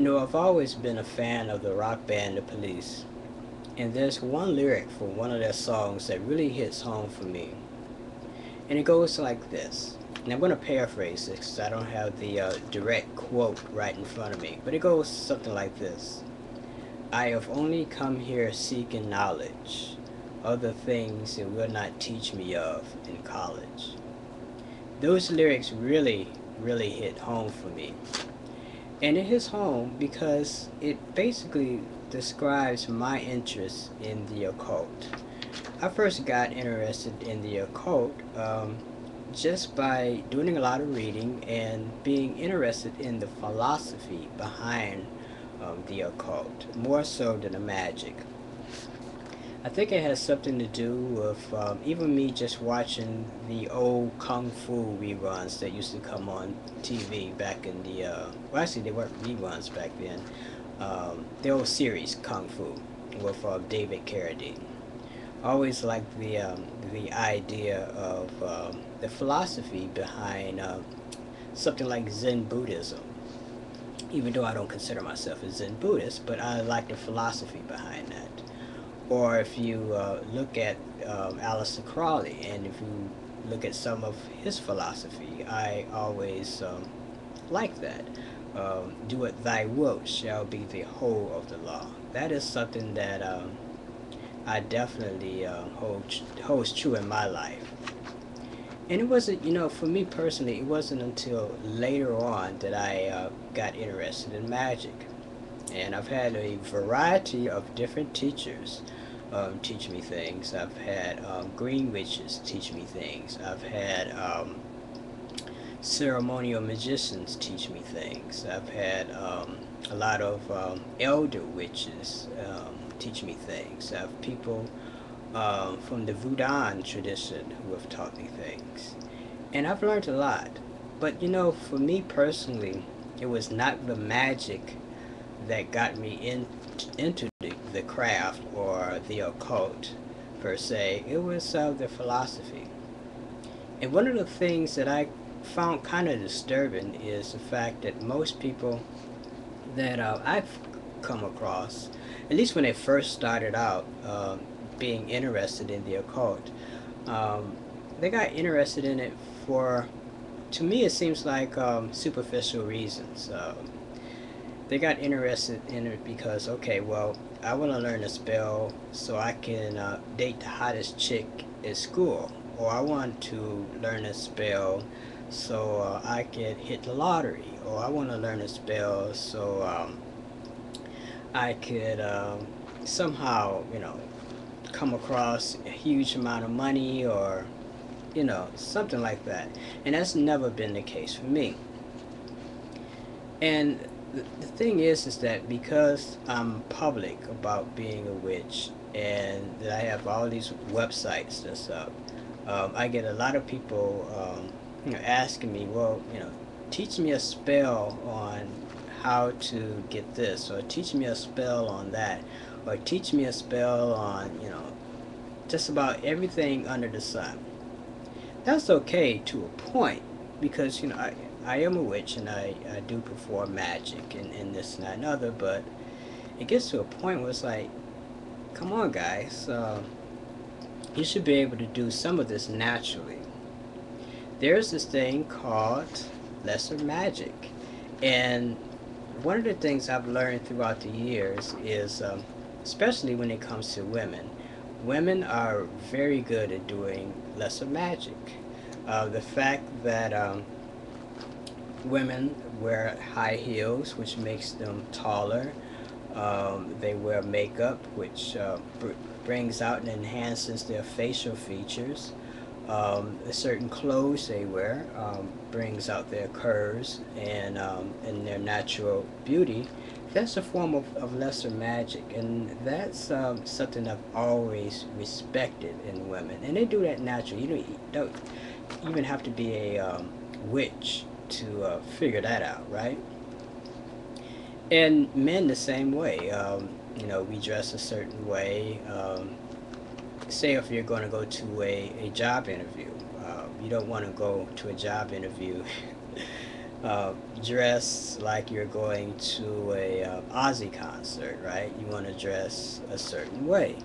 No, I've always been a fan of the rock band The Police, and there's one lyric from one of their songs that really hits home for me, and it goes like this. And I'm going to paraphrase this because I don't have the direct quote right in front of me, but it goes something like this. I have only come here seeking knowledge, other things it will not teach me of in college. Those lyrics really hit home for me. And it hits home because it basically describes my interest in the occult. I first got interested in the occult just by doing a lot of reading and being interested in the philosophy behind the occult, more so than the magic. I think it has something to do with even me just watching the old kung fu reruns that used to come on TV back in the, well actually they weren't reruns back then, the old series Kung Fu with David Carradine. I always liked the idea of the philosophy behind something like Zen Buddhism. Even though I don't consider myself a Zen Buddhist, but I like the philosophy behind that. Or if you look at Aleister Crowley, and if you look at some of his philosophy, I always like that. Do it thy will shall be the whole of the law. That is something that I definitely holds true in my life. And it wasn't, for me personally, it wasn't until later on that I got interested in magic. And I've had a variety of different teachers teach me things. I've had green witches teach me things. I've had ceremonial magicians teach me things. I've had a lot of elder witches teach me things. I have people from the Voodoo tradition who have taught me things. And I've learned a lot. But for me personally, it was not the magic that got me into the craft or the occult per se. It was the philosophy. And one of the things that I found kind of disturbing is the fact that most people that I've come across, at least when they first started out being interested in the occult, they got interested in it for, to me it seems like superficial reasons. They got interested in it because, okay, well, I want to learn a spell so I can date the hottest chick at school, or I want to learn a spell so I can hit the lottery, or I want to learn a spell so I could somehow, come across a huge amount of money, or something like that. And that's never been the case for me. And the thing is that because I'm public about being a witch and that I have all these websites and stuff, I get a lot of people asking me, well, teach me a spell on how to get this, or teach me a spell on that, or teach me a spell on, just about everything under the sun. That's okay to a point, because I am a witch and I do perform magic and this and that and other, but it gets to a point where it's like, come on guys, you should be able to do some of this naturally. There's this thing called lesser magic, and one of the things I've learned throughout the years is, especially when it comes to women, women are very good at doing lesser magic. The fact that women wear high heels, which makes them taller. They wear makeup, which brings out and enhances their facial features. A certain clothes they wear brings out their curves and their natural beauty. That's a form of lesser magic, and that's something I've always respected in women. And they do that naturally. You don't even have to be a witch to figure that out, right? And men the same way. We dress a certain way. Say if you're going to go to a job interview, you don't want to go to a job interview dress like you're going to a Ozzy concert, right? You want to dress a certain way.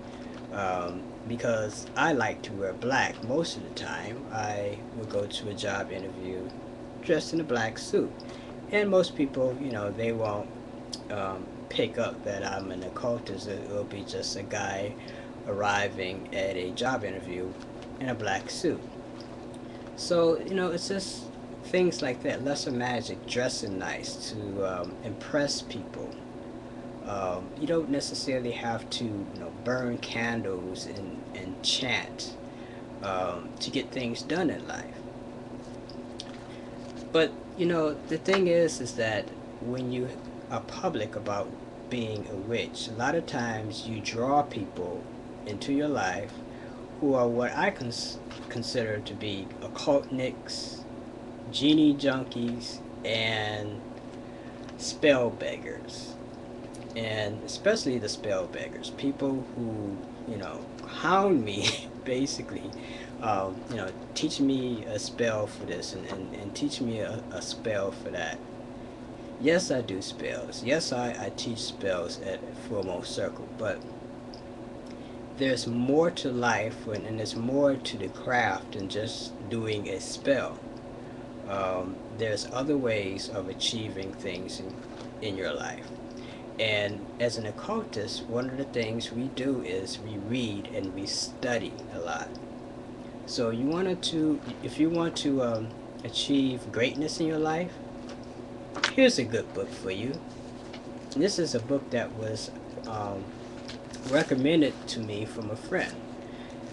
Because I like to wear black most of the time. I will go to a job interview dressed in a black suit. And most people, they won't pick up that I'm an occultist. It'll be just a guy arriving at a job interview in a black suit. So, it's just things like that. Lesser magic, dressing nice to impress people. You don't necessarily have to, burn candles and chant to get things done in life. But, the thing is that when you are public about being a witch, a lot of times you draw people into your life who are what I consider to be occultnics, genie junkies, and spell beggars. And especially the spell beggars, people who, hound me, basically, teach me a spell for this and teach me a spell for that. Yes, I do spells. Yes, I teach spells at Full Moon Circle, but there's more to life and there's more to the craft than just doing a spell. There's other ways of achieving things in your life. And as an occultist, one of the things we do is we read and we study a lot. So if you want to achieve greatness in your life, here's a good book for you. This is a book that was recommended to me from a friend,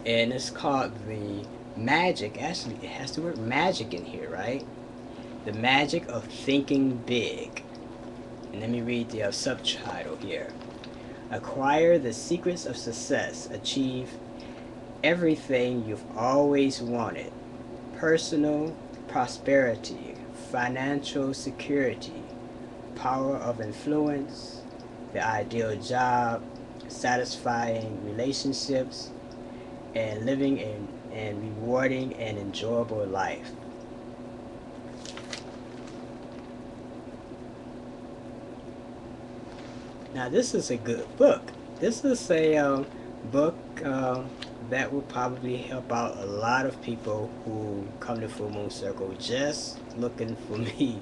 and it's called the Magick. Actually, it has the word magic in here, right? The Magick of Thinking Big. And let me read the subtitle here. Acquire the secrets of success. Achieve everything you've always wanted. Personal prosperity, financial security, power of influence, the ideal job, satisfying relationships, and living a rewarding and enjoyable life. Now this is a good book. This is a book that will probably help out a lot of people who come to Full Moon Circle just looking for me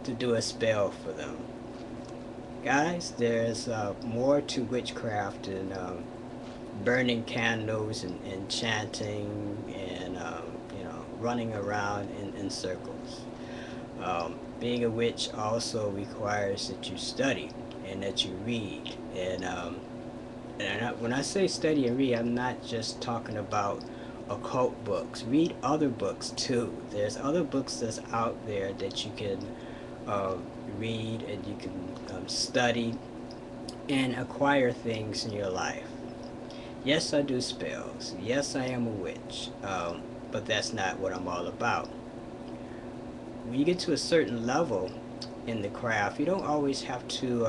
to do a spell for them. Guys, there's more to witchcraft and burning candles and chanting and running around in circles. Being a witch also requires that you study and that you read. And when I say study and read, I'm not just talking about occult books. Read other books too. There's other books that's out there that you can read and you can study and acquire things in your life. Yes, I do spells. Yes, I am a witch. But that's not what I'm all about. When you get to a certain level in the craft, you don't always have to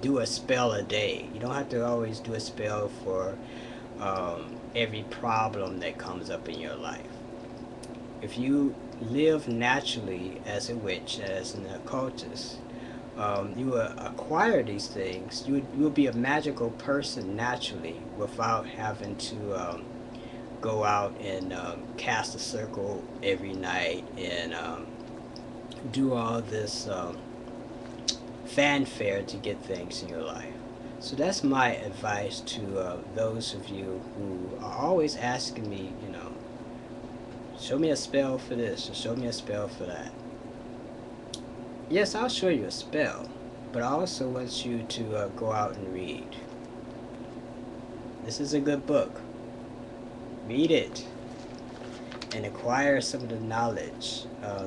do a spell a day. You don't have to always do a spell for every problem that comes up in your life. If you live naturally as a witch, as an occultist, you will acquire these things. You will be a magical person naturally without having to go out and cast a circle every night and do all this fanfare to get things in your life. So that's my advice to those of you who are always asking me, show me a spell for this or show me a spell for that. Yes, I'll show you a spell, but I also want you to go out and read. This is a good book. Read it and acquire some of the knowledge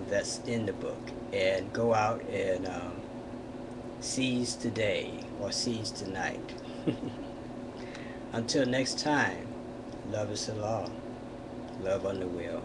that's in the book, and go out and seize today or seize tonight. Until next time, love is the law. Love on the wheel.